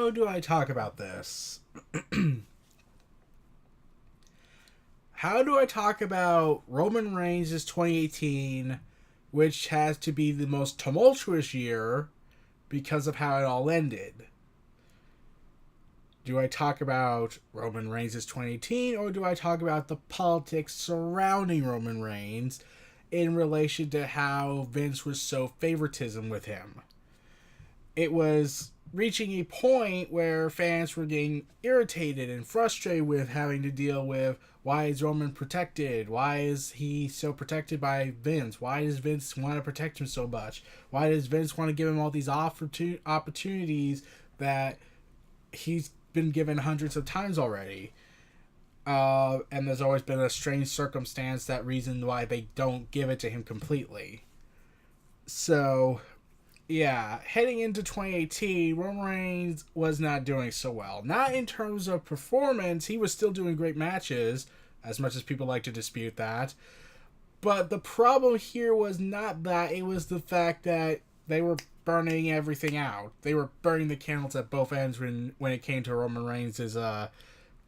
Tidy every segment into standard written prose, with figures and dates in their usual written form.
how do I talk about this? How do I talk about Roman Reigns' 2018, which has to be the most tumultuous year because of how it all ended? Do I talk about Roman Reigns' 2018, or do I talk about the politics surrounding Roman Reigns in relation to how Vince was so favoritism with him? It was reaching a point where fans were getting irritated and frustrated with having to deal with, why is Roman protected? Why is he so protected by Vince? Why does Vince want to protect him so much? Why does Vince want to give him all these opportunities that he's been given hundreds of times already? And there's always been a strange circumstance, that reason why they don't give it to him completely. So, yeah, heading into 2018, Roman Reigns was not doing so well. Not in terms of performance, he was still doing great matches, as much as people like to dispute that. But the problem here was not that, it was the fact that they were burning everything out. They were burning the candles at both ends when it came to Roman Reigns'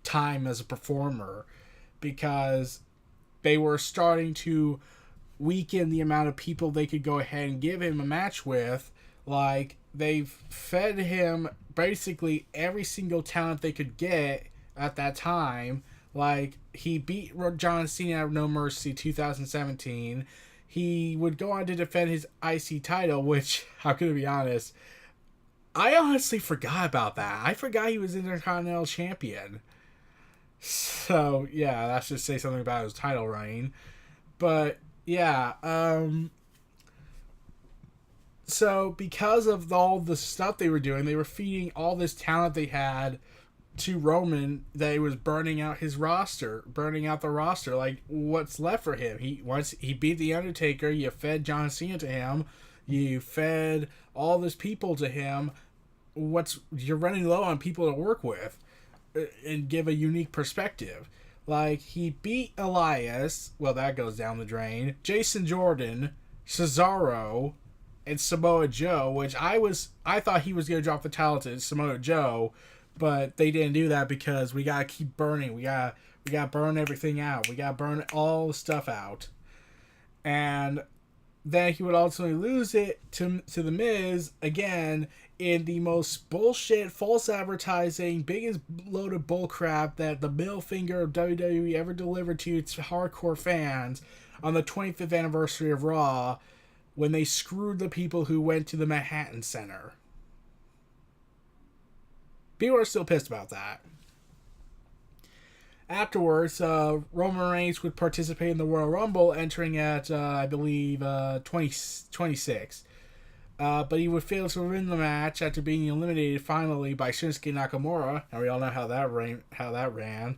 time as a performer, because they were starting to weaken the amount of people they could go ahead and give him a match with. Like, they've fed him basically every single talent they could get at that time. Like, he beat John Cena at No Mercy 2017. He would go on to defend his IC title, which, how can I be honest, I honestly forgot about that. I forgot he was Intercontinental Champion. So, yeah, that should say something about his title reign. But, yeah, so because of all the stuff they were doing, they were feeding all this talent they had to Roman, that he was burning out his roster, burning out the roster. Like, what's left for him? Once he beat the Undertaker, you fed John Cena to him, you fed all these people to him. You're running low on people to work with and give a unique perspective. Like, he beat Elias, well, that goes down the drain. Jason Jordan, Cesaro, and Samoa Joe, which I thought he was going to drop the title to Samoa Joe, but they didn't do that because we gotta keep burning. We gotta burn everything out. We gotta burn all the stuff out. And then he would ultimately lose it to The Miz again in the most bullshit, false advertising, biggest load of bullcrap that the middle finger of WWE ever delivered to its hardcore fans on the 25th anniversary of Raw, when they screwed the people who went to the Manhattan Center. People are still pissed about that. Afterwards, Roman Reigns would participate in the Royal Rumble, entering at, I believe, 26. But he would fail to win the match after being eliminated finally by Shinsuke Nakamura. And we all know how that ran.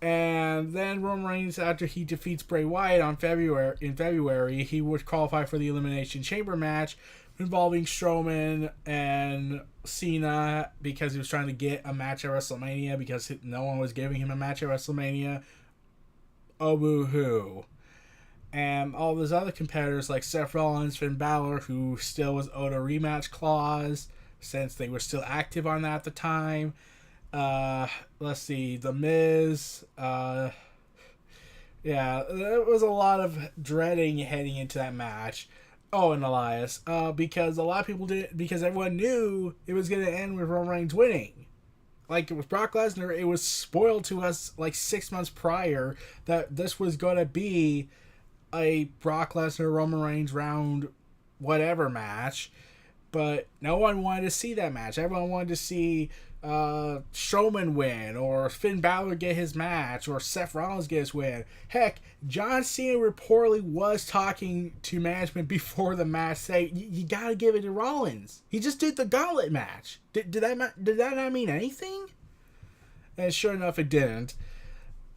And then Roman Reigns, after he defeats Bray Wyatt in February, he would qualify for the Elimination Chamber match involving Strowman and Cena, because he was trying to get a match at WrestleMania because no one was giving him a match at WrestleMania. Oh, boo-hoo. And all those other competitors like Seth Rollins, Finn Balor, who still was owed a rematch clause since they were still active on that at the time. Let's see, The Miz. Yeah, there was a lot of dreading heading into that match. Oh, and Elias. Because a lot of people didn't, because everyone knew it was going to end with Roman Reigns winning. Like, with Brock Lesnar, it was spoiled to us like 6 months prior that this was going to be a Brock Lesnar Roman Reigns round whatever match. But no one wanted to see that match. Everyone wanted to see Strowman win, or Finn Balor get his match, or Seth Rollins get his win. Heck, John Cena reportedly was talking to management before the match, saying, you gotta give it to Rollins. He just did the gauntlet match. Did that not mean anything? And sure enough, it didn't.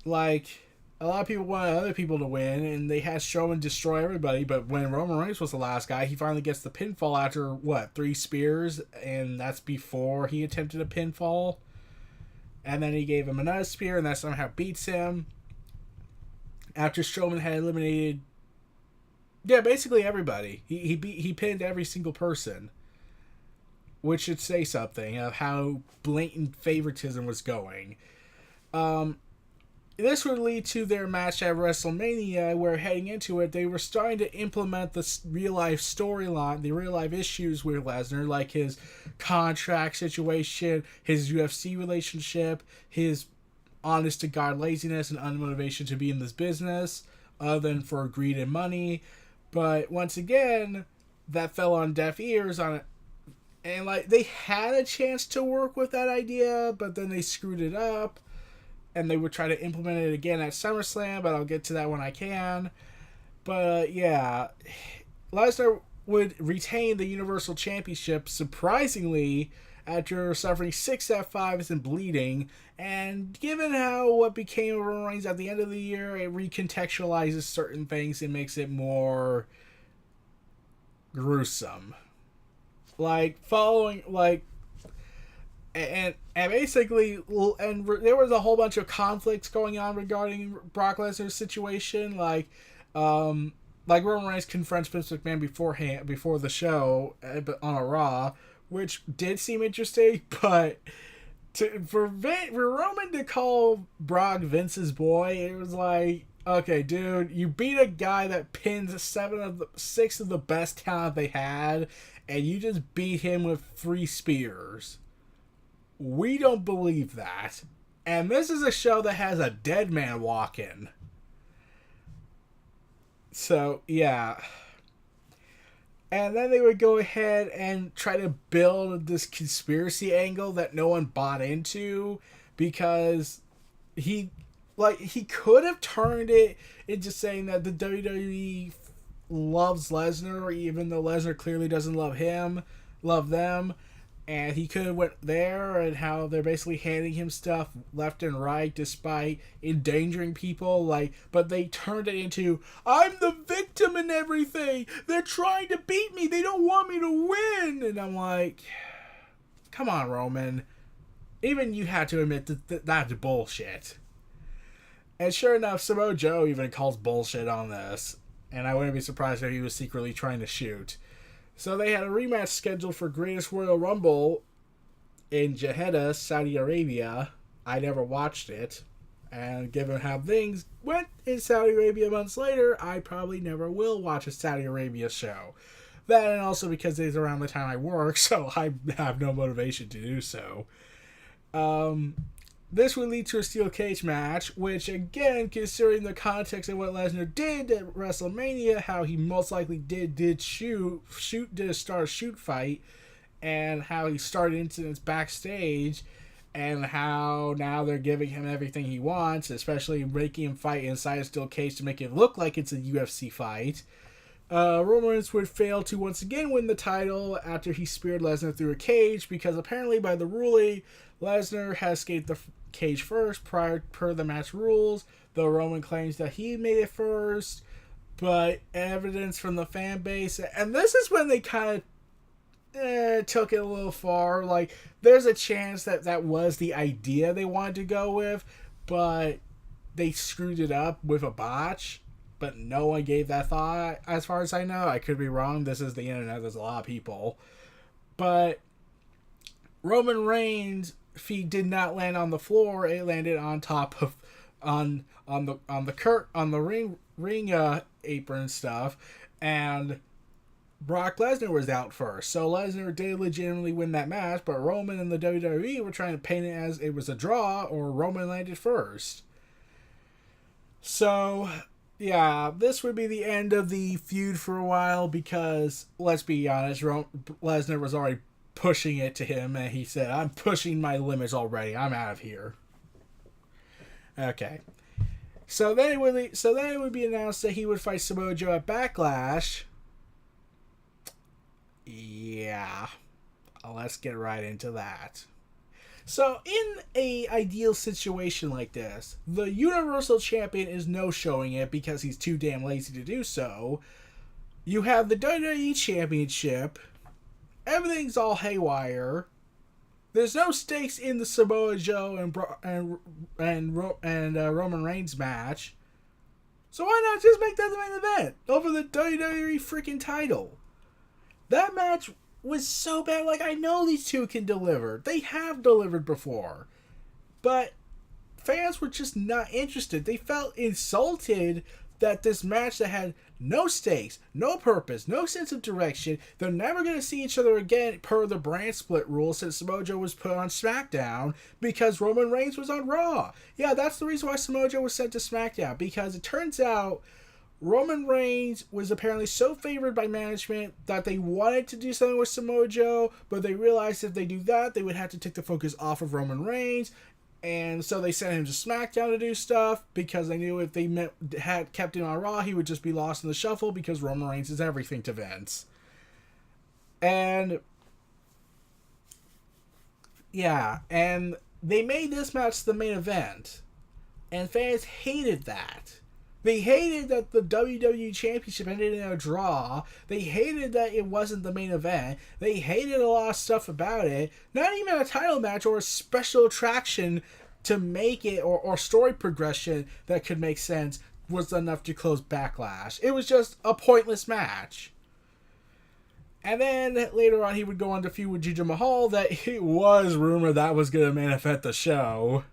Like, a lot of people wanted other people to win, and they had Strowman destroy everybody, but when Roman Reigns was the last guy, he finally gets the pinfall after, 3 spears, and that's before he attempted a pinfall. And then he gave him another spear, and that somehow beats him. After Strowman had eliminated, basically everybody. He pinned every single person. which should say something of how blatant favoritism was going. Um, this would lead to their match at WrestleMania, where heading into it, they were starting to implement the real life storyline, the real life issues with Lesnar, like his contract situation, his UFC relationship, his honest to God laziness and unmotivation to be in this business, other than for greed and money. But once again, that fell on deaf ears on it. And like they had a chance to work with that idea, but then they screwed it up. And they would try to implement it again at SummerSlam, but I'll get to that when I can. But yeah, Lesnar would retain the Universal Championship surprisingly after suffering 6 F5s and bleeding. And given how what became of Roman Reigns at the end of the year, it recontextualizes certain things and makes it more gruesome. Like following like and basically, and there was a whole bunch of conflicts going on regarding Brock Lesnar's situation. Like Roman Reigns confronts Vince McMahon before the show on a Raw, which did seem interesting. But for Roman to call Brock Vince's boy, it was like, okay, dude, you beat a guy that pins 6 of the best talent they had, and you just beat him with 3 spears. We don't believe that. And this is a show that has a dead man walking. So, yeah. And then they would go ahead and try to build this conspiracy angle that no one bought into, because he could have turned it into saying that the WWE loves Lesnar, even though Lesnar clearly doesn't love them. And he could have went there, and how they're basically handing him stuff left and right despite endangering people. But they turned it into, I'm the victim in everything. They're trying to beat me. They don't want me to win. And I'm like, come on, Roman. Even you had to admit that that's bullshit. And sure enough, Samoa Joe even calls bullshit on this. And I wouldn't be surprised if he was secretly trying to shoot. So they had a rematch scheduled for Greatest Royal Rumble in Jeddah, Saudi Arabia. I never watched it. And given how things went in Saudi Arabia months later, I probably never will watch a Saudi Arabia show. That, and also because it's around the time I work, so I have no motivation to do so. This would lead to a steel cage match, which, again, considering the context of what Lesnar did at WrestleMania, how he most likely did a start a shoot fight, and how he started incidents backstage, and how now they're giving him everything he wants, especially making him fight inside a steel cage to make it look like it's a UFC fight. Roman Reigns would fail to once again win the title after he speared Lesnar through a cage, because apparently by the ruling, Lesnar has escaped the cage first per the match rules, though Roman claims that he made it first. But evidence from the fan base, and this is when they kind of took it a little far. Like, there's a chance that was the idea they wanted to go with, but they screwed it up with a botch. But no one gave that thought, as far as I know. I could be wrong. This is the internet. There's a lot of people. But Roman Reigns' feet did not land on the floor. It landed on top of on the ring apron stuff, and Brock Lesnar was out first. So Lesnar did legitimately win that match, but Roman and the WWE were trying to paint it as it was a draw, or Roman landed first. So yeah, this would be the end of the feud for a while, because let's be honest, Lesnar was already pushing it to him, and he said, I'm pushing my limits already. I'm out of here. Okay. So then it would be announced that he would fight Samoa Joe at Backlash. Yeah. Let's get right into that. So in a ideal situation like this, the Universal Champion is no-showing it because he's too damn lazy to do so. You have the WWE Championship. Everything's all haywire. There's no stakes in the Samoa Joe and Roman Reigns match. So why not just make that the main event over the WWE freaking title? That match was so bad. Like, I know these two can deliver. They have delivered before. But fans were just not interested. They felt insulted that this match that had no stakes, no purpose, no sense of direction, they're never going to see each other again per the brand split rule since Samoa Joe was put on SmackDown because Roman Reigns was on Raw. Yeah, that's the reason why Samoa Joe was sent to SmackDown, because it turns out Roman Reigns was apparently so favored by management that they wanted to do something with Samoa Joe, but they realized if they do that, they would have to take the focus off of Roman Reigns. And so they sent him to SmackDown to do stuff because they knew if they had kept him on Raw, he would just be lost in the shuffle because Roman Reigns is everything to Vince. And yeah, and they made this match the main event. And fans hated that. They hated that the WWE Championship ended in a draw. They hated that it wasn't the main event. They hated a lot of stuff about it. Not even a title match or a special attraction to make it, or story progression that could make sense was enough to close Backlash. It was just a pointless match. And then later on he would go on to feud with Jinder Mahal that it was rumored that was going to main event the show.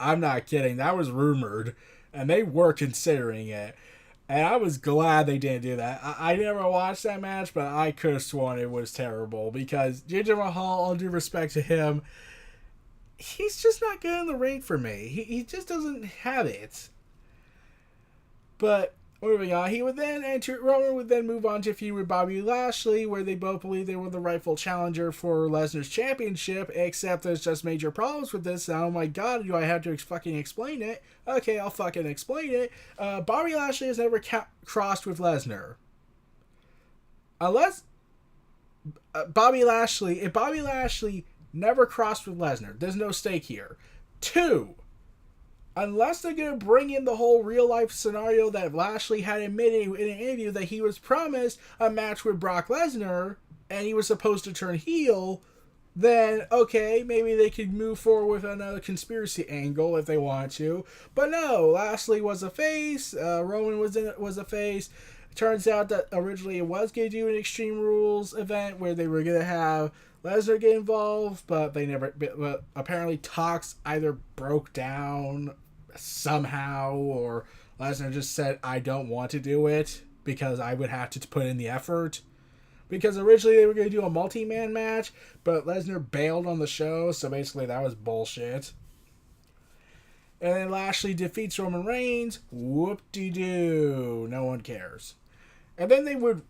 I'm not kidding. That was rumored. And they were considering it. And I was glad they didn't do that. I never watched that match, but I could have sworn it was terrible. Because Jinder Mahal, all due respect to him, he's just not good in the ring for me. He just doesn't have it. But moving on, Roman would then move on to a feud with Bobby Lashley, where they both believe they were the rightful challenger for Lesnar's championship, except there's just major problems with this. Oh my god, do I have to fucking explain it? Okay, I'll fucking explain it. Bobby Lashley has never crossed with Lesnar. Unless if Bobby Lashley never crossed with Lesnar, there's no stake here. 2, unless they're going to bring in the whole real-life scenario that Lashley had admitted in an interview that he was promised a match with Brock Lesnar, and he was supposed to turn heel, then, okay, maybe they could move forward with another conspiracy angle if they want to. But no, Lashley was a face, Roman was a face. Turns out that originally it was going to do an Extreme Rules event where they were going to have Lesnar get involved, but they never. But apparently, talks either broke down somehow, or Lesnar just said, "I don't want to do it because I would have to put in the effort." Because originally they were going to do a multi-man match, but Lesnar bailed on the show, so basically that was bullshit. And then Lashley defeats Roman Reigns. Whoop-de-doo. No one cares. And then they would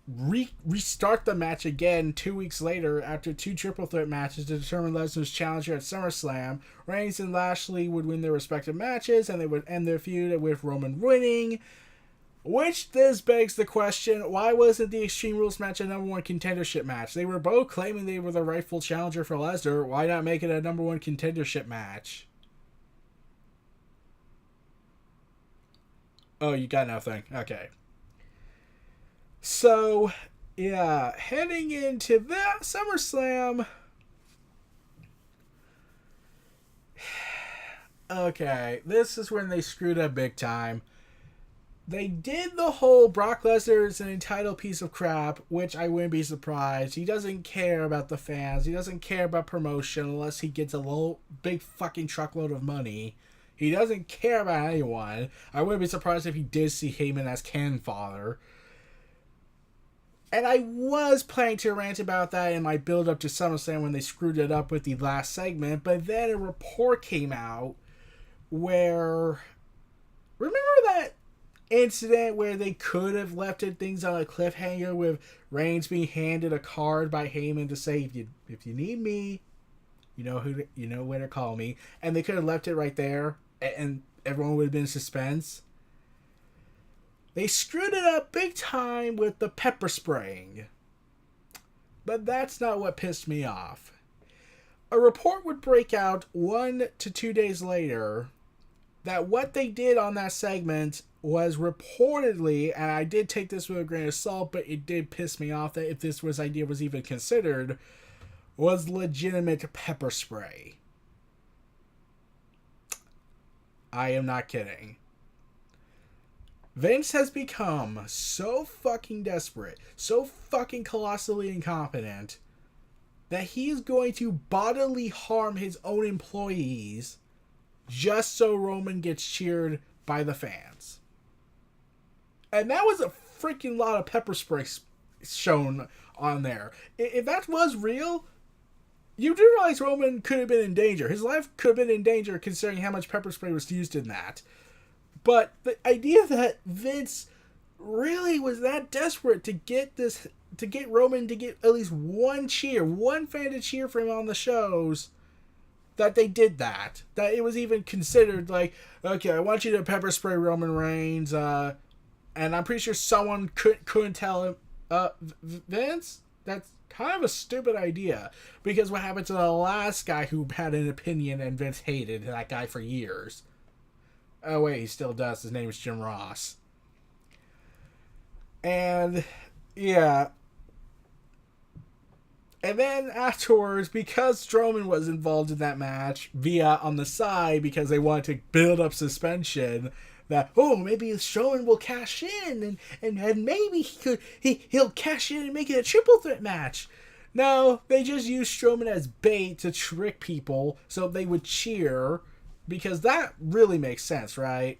restart the match again 2 weeks later after 2 triple threat matches to determine Lesnar's challenger at SummerSlam. Reigns and Lashley would win their respective matches, and they would end their feud with Roman winning. Which this begs the question, why wasn't the Extreme Rules match a number 1 contendership match? They were both claiming they were the rightful challenger for Lesnar. Why not make it a number 1 contendership match? Oh, you got nothing. Okay. So, yeah, heading into that SummerSlam. Okay, this is when they screwed up big time. They did the whole Brock Lesnar is an entitled piece of crap, which I wouldn't be surprised. He doesn't care about the fans. He doesn't care about promotion unless he gets a big fucking truckload of money. He doesn't care about anyone. I wouldn't be surprised if he did see Heyman as Cannon Fodder. And I was planning to rant about that in my build-up to SummerSlam when they screwed it up with the last segment, but then a report came out where... Remember that incident where they could have left things on a cliffhanger with Reigns being handed a card by Heyman to say, if you need me, you know where to call me, and they could have left it right there, and everyone would have been in suspense. They screwed it up big time with the pepper spraying. But that's not what pissed me off. A report would break out 1 to 2 days later that what they did on that segment was reportedly, and I did take this with a grain of salt, but it did piss me off that if this idea was even considered, was legitimate pepper spray. I am not kidding. Vince has become so fucking desperate, so fucking colossally incompetent, that he's going to bodily harm his own employees just so Roman gets cheered by the fans. And that was a freaking lot of pepper spray shown on there. If that was real, you do realize Roman could have been in danger. His life could have been in danger considering how much pepper spray was used in that. But the idea that Vince really was that desperate to get Roman to get at least one fan to cheer for him on the shows, that they did that. That it was even considered like, okay, I want you to pepper spray Roman Reigns, and I'm pretty sure someone couldn't tell him, Vince, that's kind of a stupid idea, because what happened to the last guy who had an opinion and Vince hated that guy for years? Oh wait, he still does. His name is Jim Ross. And yeah. And then afterwards, because Strowman was involved in that match via on the side because they wanted to build up suspension, that maybe Strowman will cash in and maybe he'll cash in and make it a triple threat match. No, they just used Strowman as bait to trick people so they would cheer. Because that really makes sense, right?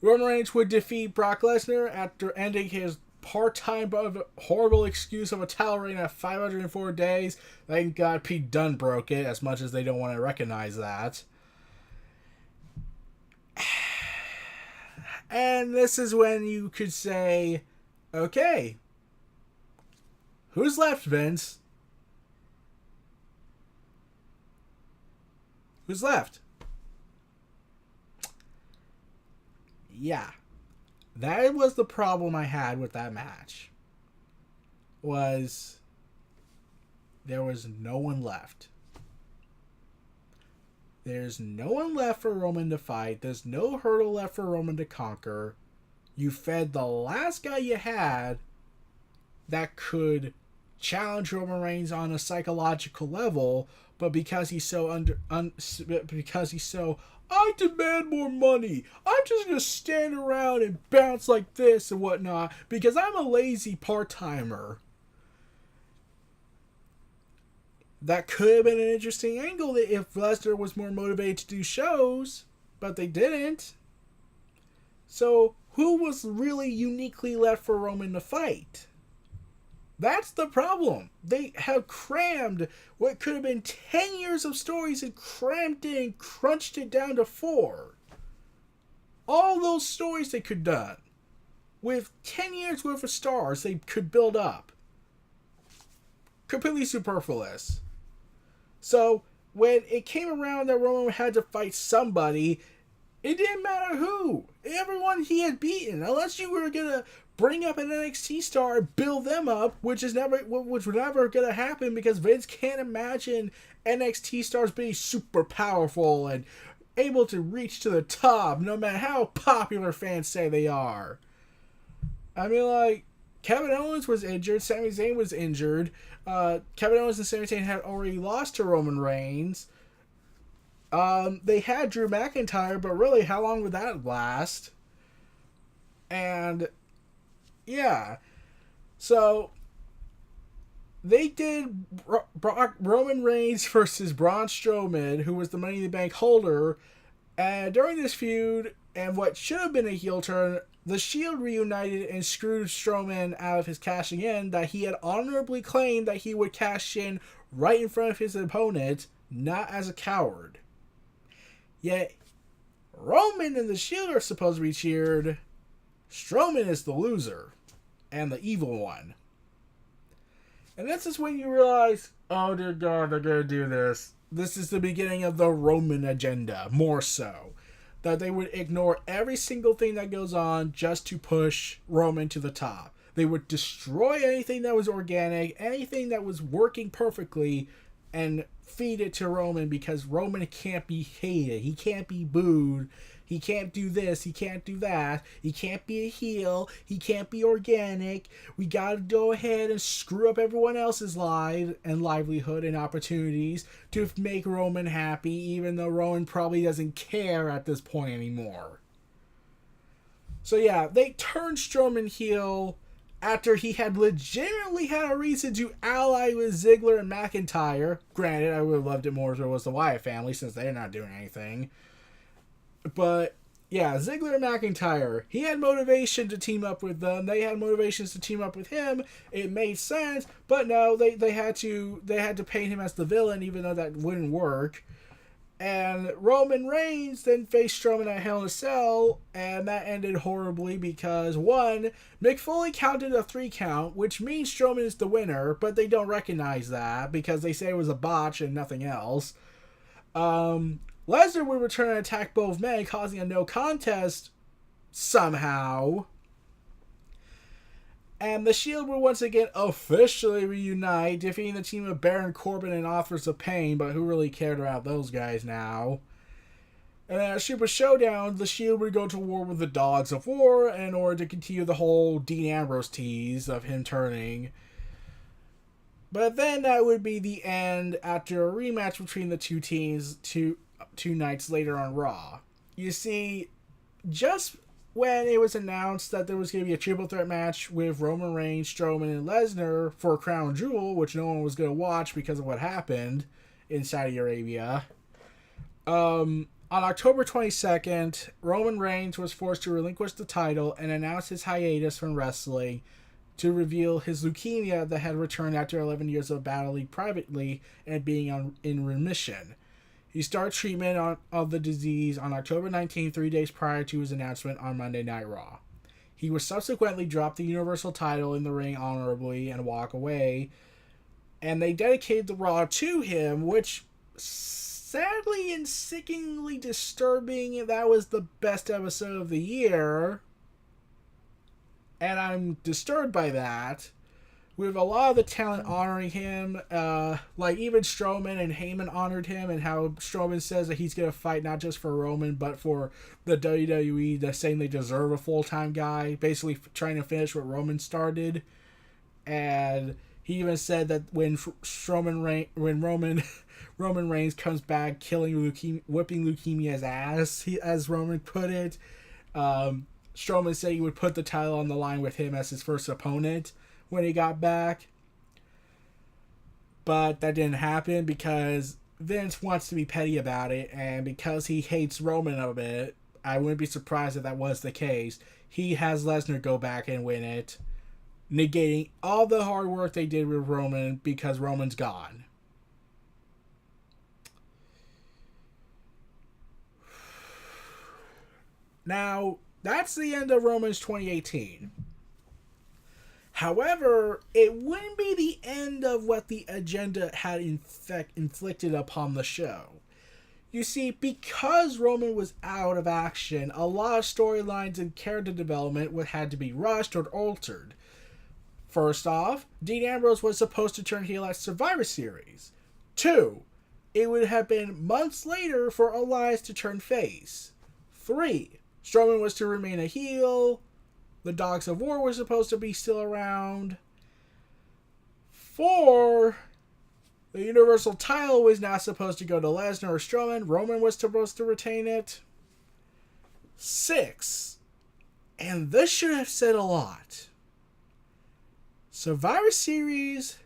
Roman Reigns would defeat Brock Lesnar after ending his part-time but horrible excuse of a title reign at 504 days. Thank God Pete Dunne broke it, as much as they don't want to recognize that. And this is when you could say, okay, who's left, Vince? Who's left? Yeah. That was the problem I had with that match. Was there was no one left. There's no one left for Roman to fight. There's no hurdle left for Roman to conquer. You fed the last guy you had that could challenge Roman Reigns on a psychological level, but because he's so I demand more money. I'm just going to stand around and bounce like this and whatnot because I'm a lazy part-timer. That could have been an interesting angle if Lesnar was more motivated to do shows, but they didn't. So, who was really uniquely left for Roman to fight? That's the problem. They have crammed what could have been 10 years of stories and crammed it and crunched it down to 4. All those stories they could have done. With 10 years worth of stars they could build up. Completely superfluous. So, when it came around that Roman had to fight somebody, it didn't matter who. Everyone he had beaten. Unless you were going to bring up an NXT star and build them up, which was never going to happen because Vince can't imagine NXT stars being super powerful and able to reach to the top no matter how popular fans say they are. I mean, like, Kevin Owens was injured, Sami Zayn was injured, Kevin Owens and Sami Zayn had already lost to Roman Reigns. They had Drew McIntyre, but really, how long would that last? And yeah, so they did Roman Reigns versus Braun Strowman, who was the Money in the Bank holder. And during this feud, and what should have been a heel turn, the Shield reunited and screwed Strowman out of his cashing in that he had honorably claimed that he would cash in right in front of his opponent, not as a coward. Yet, Roman and the Shield are supposed to be cheered. Strowman is the loser and the evil one. And this is when you realize, oh dear God, they're going to do this. This is the beginning of the Roman agenda, more so. That they would ignore every single thing that goes on just to push Roman to the top. They would destroy anything that was organic, anything that was working perfectly, and feed it to Roman because Roman can't be hated. He can't be booed. He can't do this. He can't do that. He can't be a heel. He can't be organic. We gotta go ahead and screw up everyone else's lives and livelihood and opportunities to make Roman happy, even though Roman probably doesn't care at this point anymore. So yeah, they turned Strowman heel after he had legitimately had a reason to ally with Ziggler and McIntyre. Granted, I would have loved it more if it was the Wyatt family since they're not doing anything. But yeah, Ziggler and McIntyre, he had motivation to team up with them. They had motivations to team up with him. It made sense, but no, they had to paint him as the villain, even though that wouldn't work. And Roman Reigns then faced Strowman at Hell in a Cell, and that ended horribly because, one, Mick Foley counted a 3 count, which means Strowman is the winner, but they don't recognize that because they say it was a botch and nothing else. Lesnar would return and attack both men, causing a no contest somehow. And the Shield would once again officially reunite, defeating the team of Baron Corbin and Authors of Pain, but who really cared about those guys now? And then at Super Showdown, the Shield would go to war with the Dogs of War in order to continue the whole Dean Ambrose tease of him turning. But then that would be the end after a rematch between the two teams two nights later on Raw. You see, just when it was announced that there was going to be a triple threat match with Roman Reigns, Strowman, and Lesnar for a crown jewel, which no one was going to watch because of what happened in Saudi Arabia. On October 22nd, Roman Reigns was forced to relinquish the title and announce his hiatus from wrestling to reveal his leukemia that had returned after 11 years of battling privately and being in remission. He started treatment of the disease on October 19, 3 days prior to his announcement on Monday Night Raw. He was subsequently dropped the Universal title in the ring honorably and walk away, and they dedicated the Raw to him, which, sadly and sickeningly disturbing, that was the best episode of the year, and I'm disturbed by that. With a lot of the talent honoring him, like even Strowman and Heyman honored him, and how Strowman says that he's going to fight not just for Roman, but for the WWE, they're saying they deserve a full-time guy, basically trying to finish what Roman started. And he even said that when Roman Reigns comes back, whipping leukemia's ass, as Roman put it, Strowman said he would put the title on the line with him as his first opponent when he got back. But that didn't happen because Vince wants to be petty about it, and because he hates Roman a bit, I wouldn't be surprised if that was the case. He has Lesnar go back and win it, negating all the hard work they did with Roman because Roman's gone. Now, that's the end of Roman's 2018. However, it wouldn't be the end of what the agenda had inflicted upon the show. You see, because Roman was out of action, a lot of storylines and character development had to be rushed or altered. First off, Dean Ambrose was supposed to turn heel at Survivor Series. 2. It would have been months later for Elias to turn face. 3. Strowman was to remain a heel. The Dogs of War were supposed to be still around. 4. The Universal title was not supposed to go to Lesnar or Strowman. Roman was supposed to retain it. 6. And this should have said a lot. Survivor Series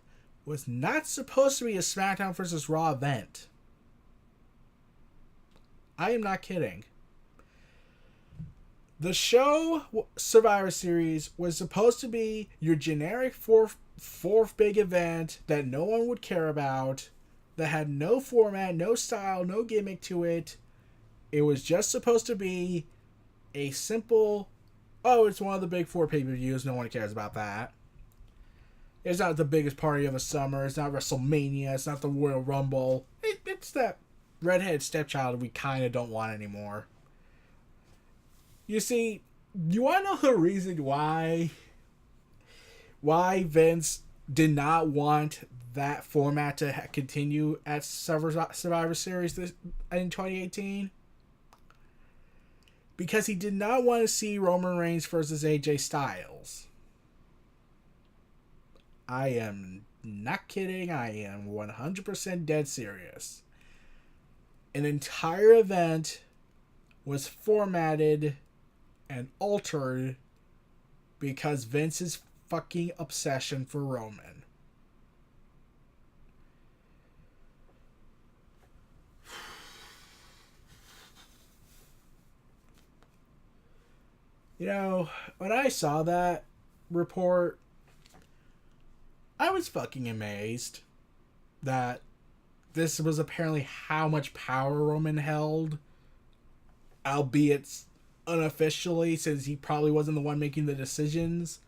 was not supposed to be a SmackDown vs. Raw event. I am not kidding. The show Survivor Series was supposed to be your generic fourth big event that no one would care about, that had no format, no style, no gimmick to it. It was just supposed to be a simple, it's one of the big 4 pay-per-views, no one cares about that. It's not the biggest party of the summer, it's not WrestleMania, it's not the Royal Rumble. It's that redheaded stepchild we kind of don't want anymore. You see, you want to know the reason why Vince did not want that format to continue at Survivor Series in 2018? Because he did not want to see Roman Reigns versus AJ Styles. I am not kidding. I am 100% dead serious. An entire event was formatted and altered because Vince's fucking obsession for Roman. You know, when I saw that report, I was fucking amazed that this was apparently how much power Roman held, albeit unofficially, since he probably wasn't the one making the decisions,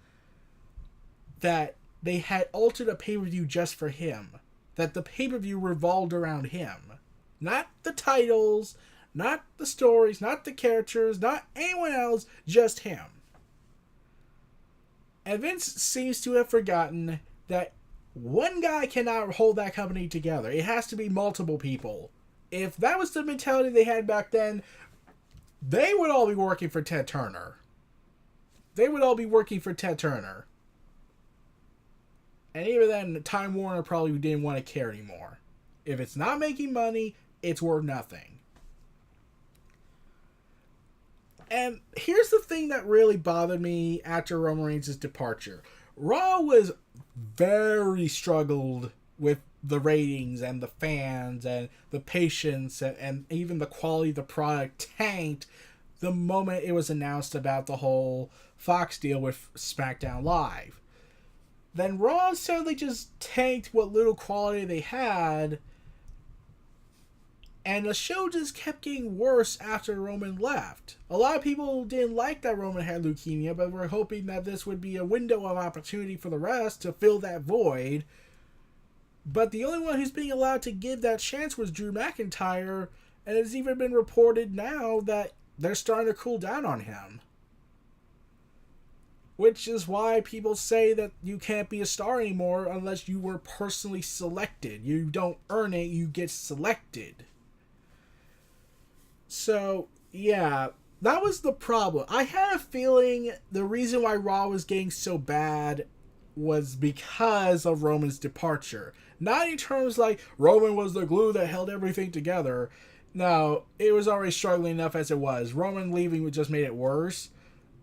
that they had altered a pay-per-view just for him. That the pay-per-view revolved around him. Not the titles, not the stories, not the characters, not anyone else, just him. And Vince seems to have forgotten that one guy cannot hold that company together. It has to be multiple people. If that was the mentality they had back then, they would all be working for Ted Turner. They would all be working for Ted Turner. And even then, Time Warner probably didn't want to care anymore. If it's not making money, it's worth nothing. And here's the thing that really bothered me after Roman Reigns' departure. Raw was very struggled with the ratings and the fans and the patience and even the quality of the product tanked the moment it was announced about the whole Fox deal with SmackDown Live. Then Raw suddenly just tanked what little quality they had, and the show just kept getting worse after Roman left. A lot of people didn't like that Roman had leukemia, but were hoping that this would be a window of opportunity for the rest to fill that void. But the only one who's being allowed to give that chance was Drew McIntyre, and it's even been reported now that they're starting to cool down on him. Which is why people say that you can't be a star anymore unless you were personally selected. You don't earn it, you get selected. So, yeah, that was the problem. I had a feeling the reason why Raw was getting so bad was because of Roman's departure. Not in terms like Roman was the glue that held everything together. No, it was already struggling enough as it was. Roman leaving just made it worse.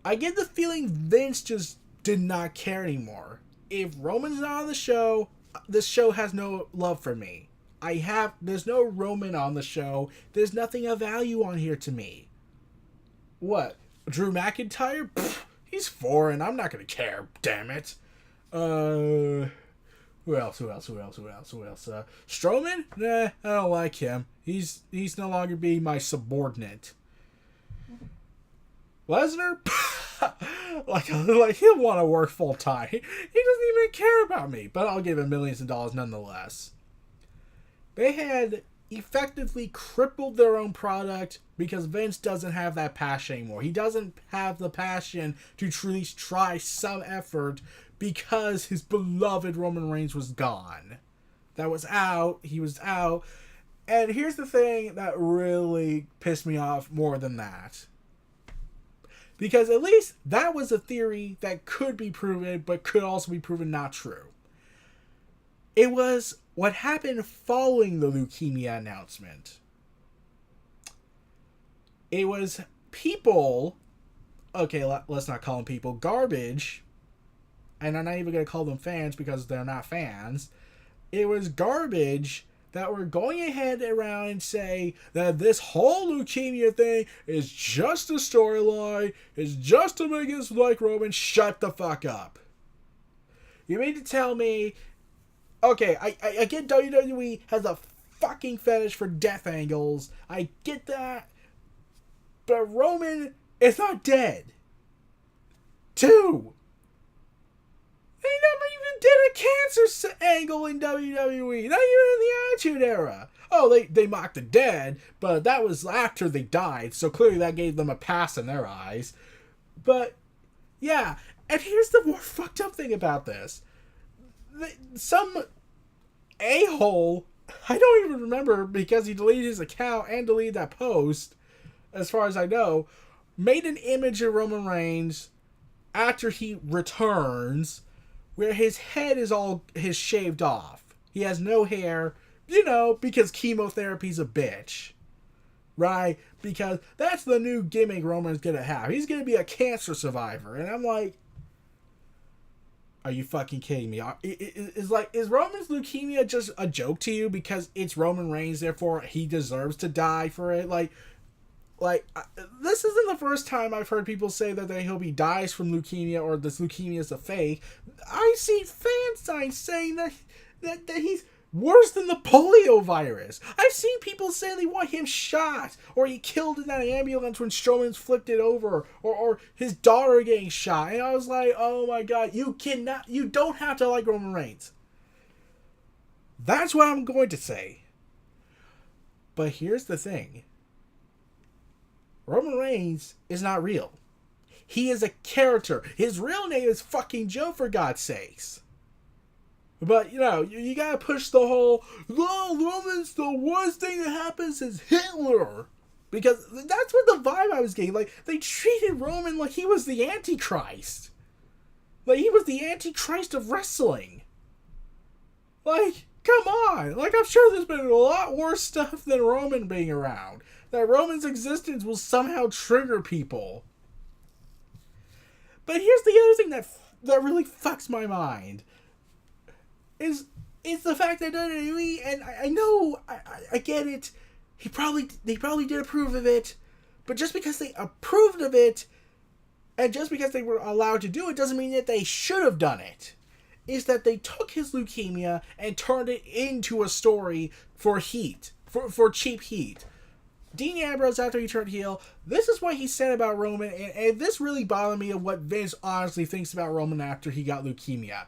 I get the feeling Vince just did not care anymore. If Roman's not on the show, this show has no love for me. There's no Roman on the show. There's nothing of value on here to me. What? Drew McIntyre? Pfft, he's foreign. I'm not going to care. Damn it. Who else? Strowman? Nah, I don't like him. He's no longer being my subordinate. Lesnar? like he'll want to work full time. He doesn't even care about me, but I'll give him millions of dollars nonetheless. They had effectively crippled their own product because Vince doesn't have that passion anymore. He doesn't have the passion to truly try some effort because his beloved Roman Reigns was gone. That was out. He was out. And here's the thing that really pissed me off more than that. Because at least that was a theory that could be proven, but could also be proven not true. It was what happened following the leukemia announcement. It was people, okay, let's not call them people, garbage, and I'm not even going to call them fans because they're not fans. It was garbage that were going ahead around and say that this whole leukemia thing is just a storyline, is just to make us like Roman. Shut the fuck up. You mean to tell me, okay, I get WWE has a fucking fetish for death angles. I get that. But Roman is not dead. 2. They never even did a cancer angle in WWE. Not even in the Attitude Era. Oh, they mocked the dead, but that was after they died, so clearly that gave them a pass in their eyes. But, yeah, and here's the more fucked up thing about this. Some a-hole, I don't even remember because he deleted his account and deleted that post, as far as I know, made an image of Roman Reigns after he returns where his head is shaved off. He has no hair, because chemotherapy's a bitch. right? Because that's the new gimmick Roman's gonna have. He's gonna be a cancer survivor, and I'm like, are you fucking kidding me? Is Roman's leukemia just a joke to you because it's Roman Reigns, therefore he deserves to die for it? This isn't the first time I've heard people say that he dies from leukemia or this leukemia is a fake. I see fan signs saying that he's worse than the polio virus. I've seen people say they want him shot, or he killed in that ambulance when Strowman's flipped it over, or his daughter getting shot. And I was like, oh my god, you don't have to like Roman Reigns. That's what I'm going to say. But here's the thing. Roman Reigns is not real. He is a character. His real name is fucking Joe, for God's sakes. But, you gotta push the whole, Roman's the worst thing that happens is Hitler. Because that's what the vibe I was getting. Like, they treated Roman like he was the Antichrist. Like, he was the Antichrist of wrestling. Like, come on. Like, I'm sure there's been a lot worse stuff than Roman being around. That Roman's existence will somehow trigger people. But here's the other thing that really fucks my mind. Is the fact that NRE, and I know, I get it, they probably did approve of it, but just because they approved of it, and just because they were allowed to do it, doesn't mean that they should have done it. Is that they took his leukemia and turned it into a story for heat, for cheap heat. Dean Ambrose, after he turned heel, this is what he said about Roman, and this really bothered me of what Vince honestly thinks about Roman after he got leukemia.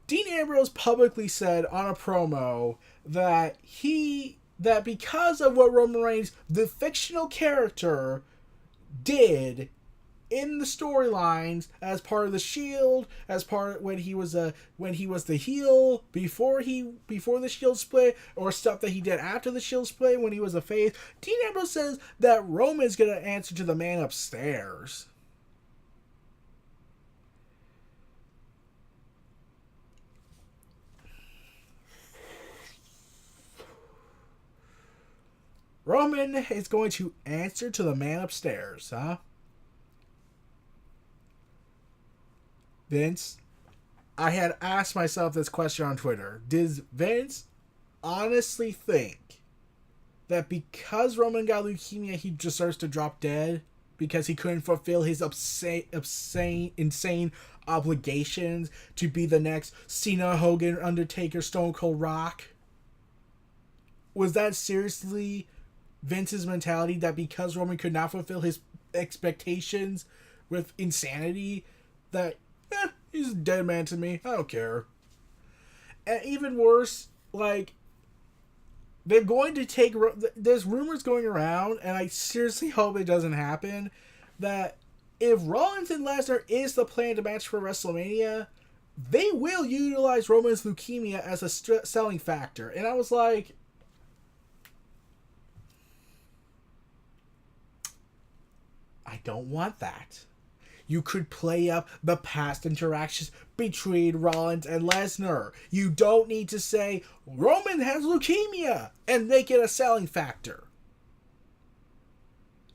Dean Ambrose publicly said on a promo that because of what Roman Reigns, the fictional character, did in the storylines as part of the Shield, as part when he was the heel before the Shield split, or stuff that he did after the Shield split when he was a face. Dean Ambrose says that Roman's gonna answer to the man upstairs. Roman is going to answer to the man upstairs, huh? Vince, I had asked myself this question on Twitter. Does Vince honestly think that because Roman got leukemia, he deserves to drop dead? Because he couldn't fulfill his insane obligations to be the next Cena, Hogan, Undertaker, Stone Cold Rock? Was that seriously Vince's mentality, that because Roman could not fulfill his expectations with insanity, that he's a dead man to me, I don't care? And even worse, like, they're going to take, there's rumors going around, and I seriously hope it doesn't happen, that if Rollins and Lesnar is the planned match for WrestleMania, they will utilize Roman's leukemia as a selling factor. And I was like, I don't want that. You could play up the past interactions between Rollins and Lesnar. You don't need to say Roman has leukemia and make it a selling factor.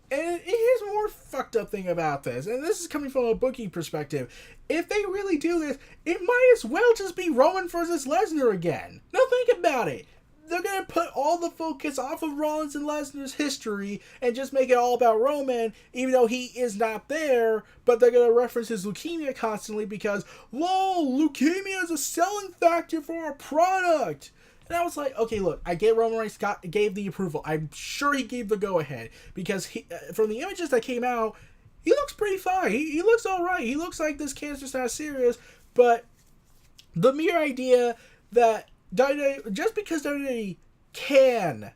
And here's a more fucked up thing about this, and this is coming from a booking perspective. If they really do this, it might as well just be Roman versus Lesnar again. Now think about it. They're going to put all the focus off of Rollins and Lesnar's history and just make it all about Roman, even though he is not there, but they're going to reference his leukemia constantly because, lol, leukemia is a selling factor for our product. And I was like, okay, look, I get Roman Reigns gave the approval. I'm sure he gave the go-ahead because from the images that came out, he looks pretty fine. He looks all right. He looks like this cancer's not serious, but the mere idea that just because WWE can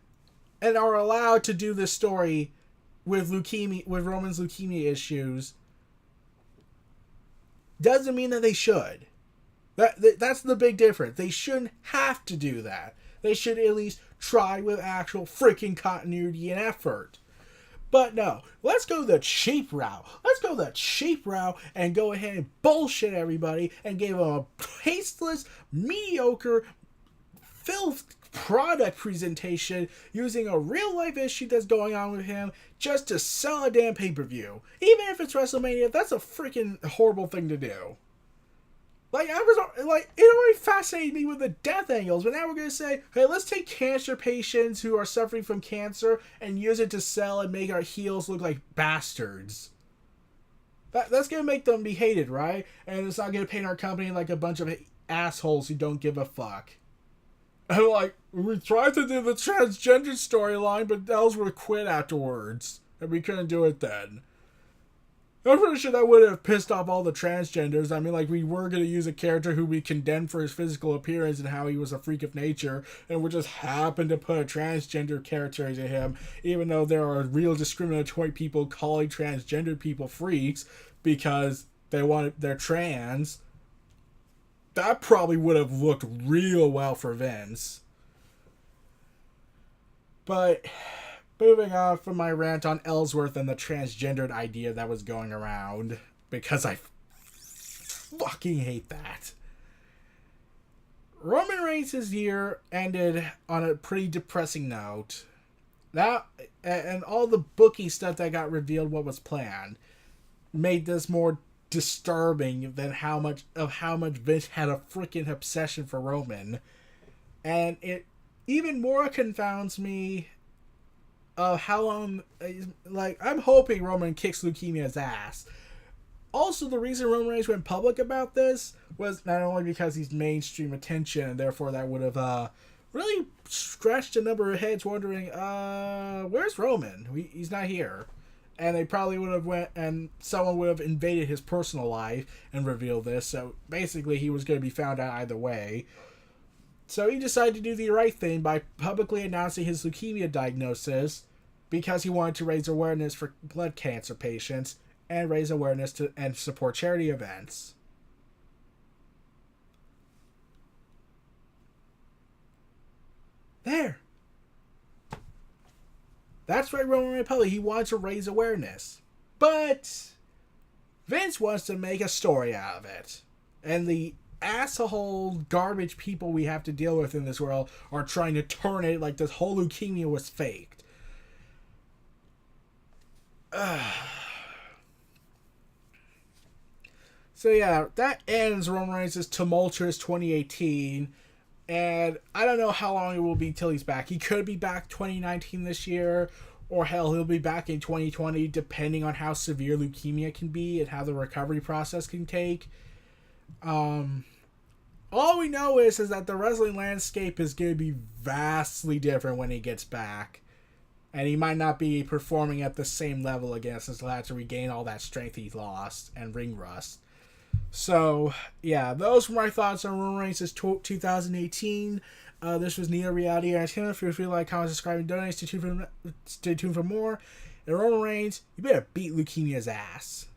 and are allowed to do this story with Roman's leukemia issues, doesn't mean that they should. That's the big difference. They shouldn't have to do that. They should at least try with actual freaking continuity and effort. But no, let's go the cheap route. Let's go the cheap route and go ahead and bullshit everybody and give them a tasteless, mediocre, filth product presentation using a real life issue that's going on with him just to sell a damn pay-per-view. Even if it's WrestleMania, that's a freaking horrible thing to do. Like, I was, like, it already fascinated me with the death angles, but now we're going to say, hey, let's take cancer patients who are suffering from cancer and use it to sell and make our heels look like bastards. That's going to make them be hated, right? And it's not going to paint our company like a bunch of assholes who don't give a fuck. And like, we tried to do the transgender storyline, but Ellsworth quit afterwards. And we couldn't do it then. I'm pretty sure that would have pissed off all the transgenders. I mean, like, we were going to use a character who we condemned for his physical appearance and how he was a freak of nature, and we just happened to put a transgender character into him, even though there are real discriminatory people calling transgender people freaks because they're trans. That probably would have looked real well for Vince. But moving on from my rant on Ellsworth and the transgendered idea that was going around, because I fucking hate that. Roman Reigns' year ended on a pretty depressing note. That, and all the booking stuff that got revealed what was planned, made this more disturbing than how much Vince had a freaking obsession for Roman. And it even more confounds me of how long, like, I'm hoping Roman kicks leukemia's ass. Also, the reason Roman Reigns went public about this was not only because he's mainstream attention, and therefore that would have really scratched a number of heads wondering, where's Roman? He's not here. And they probably would have went, and someone would have invaded his personal life and revealed this, so basically he was going to be found out either way. So he decided to do the right thing by publicly announcing his leukemia diagnosis because he wanted to raise awareness for blood cancer patients and raise awareness to and support charity events. There. That's right, Roman Reigns. He wanted to raise awareness. But Vince wants to make a story out of it. And the asshole garbage people we have to deal with in this world are trying to turn it like this whole leukemia was faked. So yeah, that ends Roman Reigns' tumultuous 2018. And I don't know how long it will be till he's back. He could be back 2019 this year, or hell, he'll be back in 2020, depending on how severe leukemia can be and how the recovery process can take. All we know is that the wrestling landscape is going to be vastly different when he gets back. And he might not be performing at the same level again, since he'll have to regain all that strength he's lost and ring rust. So, yeah, those were my thoughts on Roman Reigns' 2018. This was Neo Reality Entertainment. Feel free to like, comment, subscribe, and donate. Stay tuned for more. And Roman Reigns, you better beat leukemia's ass.